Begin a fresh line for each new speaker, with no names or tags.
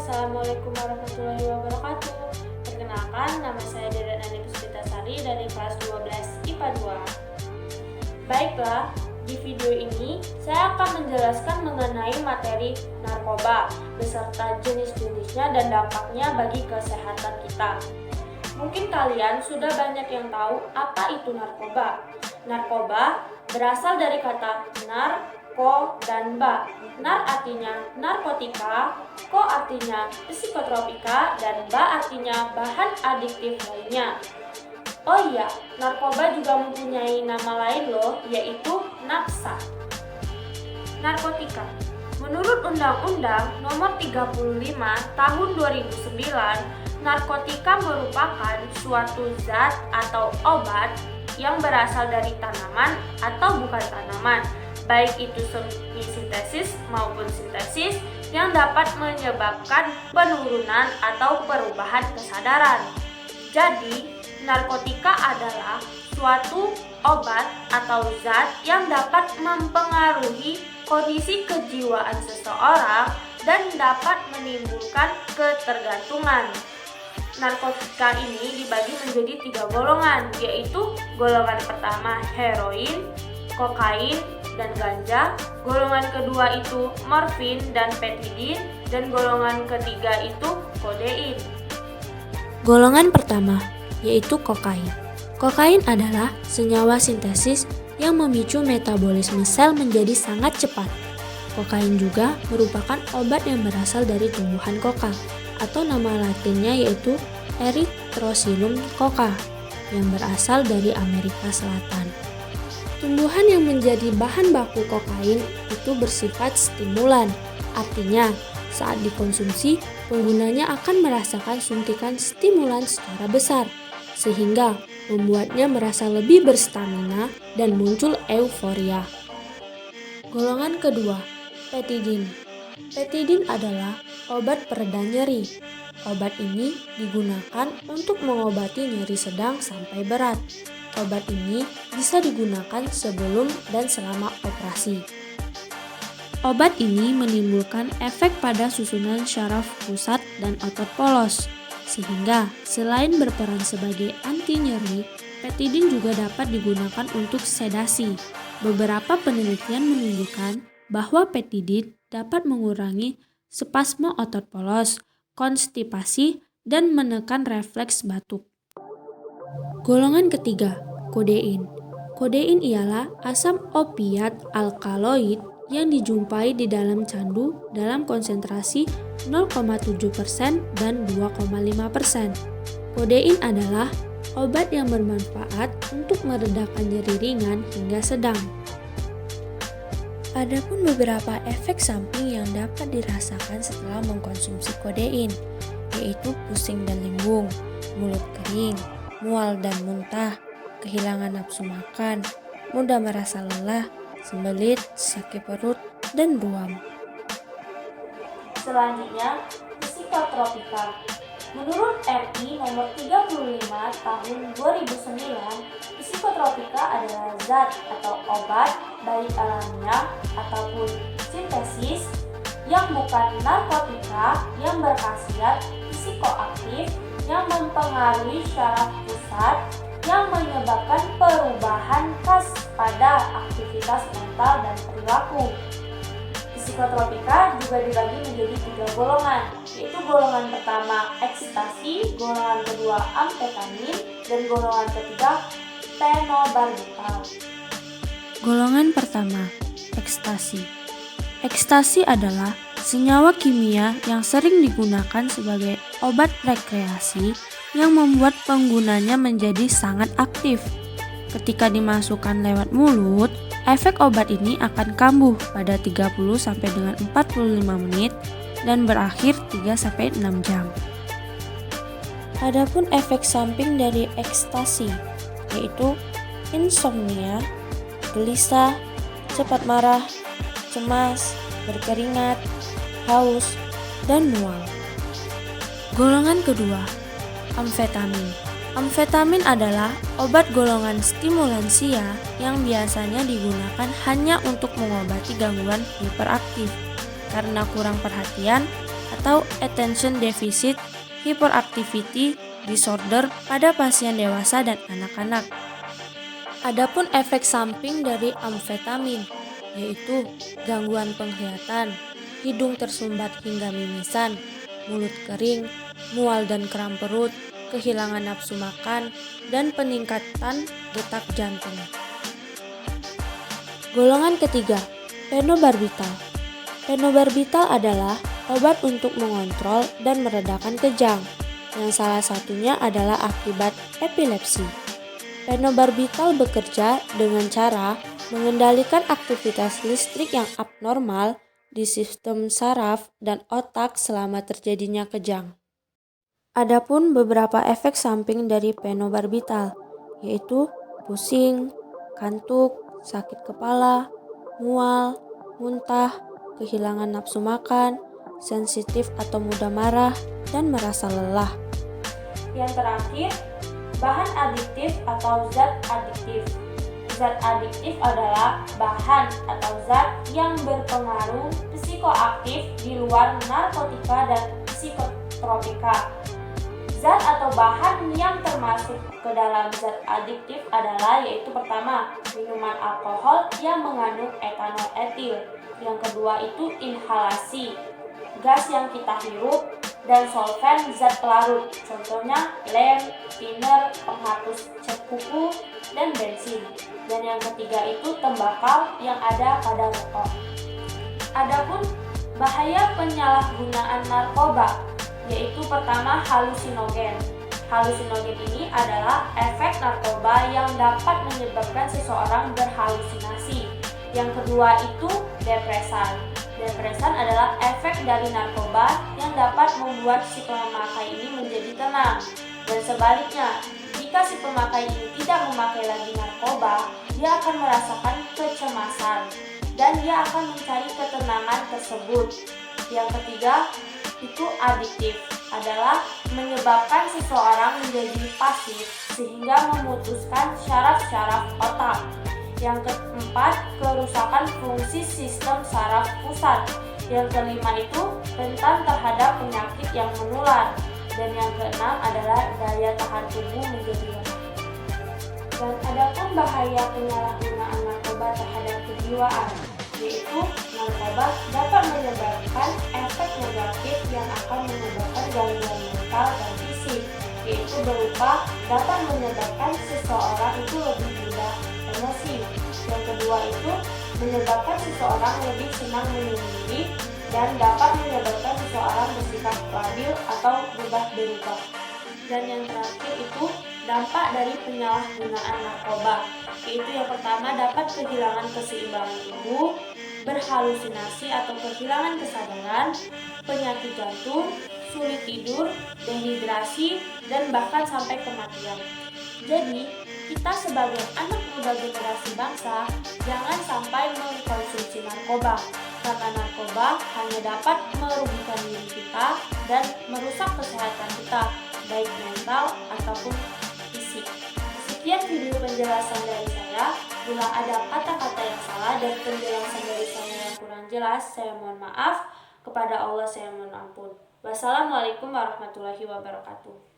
Assalamualaikum warahmatullahi wabarakatuh. Perkenalkan, nama saya Deden Ani Puspitasari dari kelas 12 IPA 2. Baiklah, di video ini saya akan menjelaskan mengenai materi narkoba beserta jenis-jenisnya dan dampaknya bagi kesehatan kita. Mungkin kalian sudah banyak yang tahu apa itu narkoba. Narkoba berasal dari kata nar, ko, dan ba. Nar artinya narkotika, ko artinya psikotropika, dan ba artinya bahan adiktif lainnya. Oh iya, narkoba juga mempunyai nama lain loh, yaitu naksa. Narkotika. Menurut Undang-Undang Nomor 35 Tahun 2009, narkotika merupakan suatu zat atau obat yang berasal dari tanaman atau bukan tanaman, baik itu semi sintesis maupun sintesis, yang dapat menyebabkan penurunan atau perubahan kesadaran. Jadi, narkotika adalah suatu obat atau zat yang dapat mempengaruhi kondisi kejiwaan seseorang dan dapat menimbulkan ketergantungan. Narkotika ini dibagi menjadi 3 golongan, yaitu golongan pertama heroin, kokain, dan ganja. Golongan kedua itu morfin dan petidin, dan golongan ketiga itu kodein.
Golongan pertama yaitu kokain. Kokain adalah senyawa sintesis yang memicu metabolisme sel menjadi sangat cepat. Kokain juga merupakan obat yang berasal dari tumbuhan koka, atau nama latinnya yaitu Erythrocilum coca, yang berasal dari Amerika Selatan. Tumbuhan yang menjadi bahan baku kokain itu bersifat stimulan, artinya saat dikonsumsi, penggunanya akan merasakan suntikan stimulan secara besar, sehingga membuatnya merasa lebih berstamina dan muncul euforia. Golongan kedua, petidin. Petidin adalah obat pereda nyeri. Obat ini digunakan untuk mengobati nyeri sedang sampai berat. Obat ini bisa digunakan sebelum dan selama operasi. Obat ini menimbulkan efek pada susunan syaraf pusat dan otot polos, sehingga selain berperan sebagai anti nyeri, petidin juga dapat digunakan untuk sedasi. Beberapa penelitian menunjukkan bahwa petidin dapat mengurangi spasme otot polos, konstipasi, dan menekan refleks batuk. Golongan ketiga, kodein. Kodein ialah asam opiat alkaloid yang dijumpai di dalam candu dalam konsentrasi 0,7% dan 2,5%. Kodein adalah obat yang bermanfaat untuk meredakan nyeri ringan hingga sedang. Adapun beberapa efek samping yang dapat dirasakan setelah mengkonsumsi kodein, yaitu pusing dan limbung, mulut kering, mual dan muntah, kehilangan nafsu makan, mudah merasa lelah, sembelit, sakit perut, dan ruam.
Selanjutnya, psikotropika. Menurut RI nomor 35 tahun 2009, psikotropika adalah zat atau obat baik alamiah ataupun sintesis yang bukan narkotika yang berkhasiat psikoaktif yang mempengaruhi syaraf pusat yang menyebabkan perubahan khas pada aktivitas mental dan perilaku. Psikotropika juga dibagi menjadi 3 golongan, yaitu golongan pertama ekstasi, golongan kedua amfetamin, dan golongan ketiga fenobarbital.
Golongan pertama, ekstasi. Ekstasi adalah senyawa kimia yang sering digunakan sebagai obat rekreasi yang membuat penggunanya menjadi sangat aktif. Ketika dimasukkan lewat mulut, efek obat ini akan kambuh pada 30 sampai dengan 45 menit dan berakhir 3 sampai 6 jam. Adapun efek samping dari ekstasi yaitu insomnia, gelisah, cepat marah, cemas, berkeringat, haus, dan mual. Golongan kedua, amfetamin. Amfetamin adalah obat golongan stimulansia yang biasanya digunakan hanya untuk mengobati gangguan hiperaktif. Karena kurang perhatian atau attention deficit hyperactivity disorder pada pasien dewasa dan anak-anak. Adapun efek samping dari amfetamin, yaitu gangguan penglihatan, hidung tersumbat hingga mimisan, mulut kering, mual dan kram perut, kehilangan nafsu makan, dan peningkatan detak jantung. Golongan ketiga, phenobarbital. Phenobarbital adalah obat untuk mengontrol dan meredakan kejang, yang salah satunya adalah akibat epilepsi. Phenobarbital bekerja dengan cara mengendalikan aktivitas listrik yang abnormal di sistem saraf dan otak selama terjadinya kejang. Adapun beberapa efek samping dari phenobarbital, yaitu pusing, kantuk, sakit kepala, mual, muntah, kehilangan nafsu makan, sensitif atau mudah marah, dan merasa lelah.
Yang terakhir, bahan adiktif atau zat adiktif. Zat adiktif adalah bahan atau zat yang berpengaruh psikoaktif di luar narkotika dan psikotropika. Zat atau bahan yang termasuk ke dalam zat adiktif adalah yaitu pertama, minuman alkohol yang mengandung etanol etil. Yang kedua itu inhalasi, gas yang kita hirup, dan solvent zat pelarut. Contohnya lem, thinner, penghapus cat kuku, dan bensin. Dan yang ketiga itu tembakau yang ada pada rokok. Adapun bahaya penyalahgunaan narkoba, yaitu pertama halusinogen. Halusinogen ini adalah efek narkoba yang dapat menyebabkan seseorang berhalusinasi. Yang kedua itu depresan. Depresan adalah efek dari narkoba yang dapat membuat si pemakai ini menjadi tenang. Dan sebaliknya, jika si pemakai ini tidak memakai lagi narkoba, dia akan merasakan kecemasan dan dia akan mencari ketenangan tersebut. Yang ketiga, itu adiktif, adalah menyebabkan seseorang menjadi pasif sehingga memutuskan syaraf-syaraf otak. Yang keempat, kerusakan fungsi sistem saraf pusat. Yang kelima itu rentan terhadap penyakit yang menular. Dan yang keenam adalah daya tahan tubuh menjadi lemah. Dan adapun bahaya penyalahgunaan narkoba terhadap kejiwaan, yaitu narkoba dapat menyebabkan efek negatif yang akan menyebabkan gangguan mental dan fisik, yaitu berupa dapat menyebabkan seseorang itu lebih mudah emosi. Yang kedua itu menyebabkan seseorang lebih senang menyendiri dan dapat menyebabkan seseorang bersikap labil atau mudah berubah. Dan yang terakhir itu dampak dari penyalahgunaan narkoba, yaitu yang pertama dapat kehilangan keseimbangan tubuh, berhalusinasi atau kehilangan kesadaran, penyakit jantung, sulit tidur, dehidrasi, dan bahkan sampai kematian. Jadi, kita sebagai anak muda generasi bangsa jangan sampai mengkonsumsi narkoba, karena narkoba hanya dapat merugikan diri kita dan merusak kesehatan kita, baik mental ataupun fisik. Sekian video penjelasan dari saya. Bila ada kata-kata yang salah dan penjelasan dari saya yang kurang jelas, saya mohon maaf. Kepada Allah saya mohon ampun. Wassalamualaikum warahmatullahi wabarakatuh.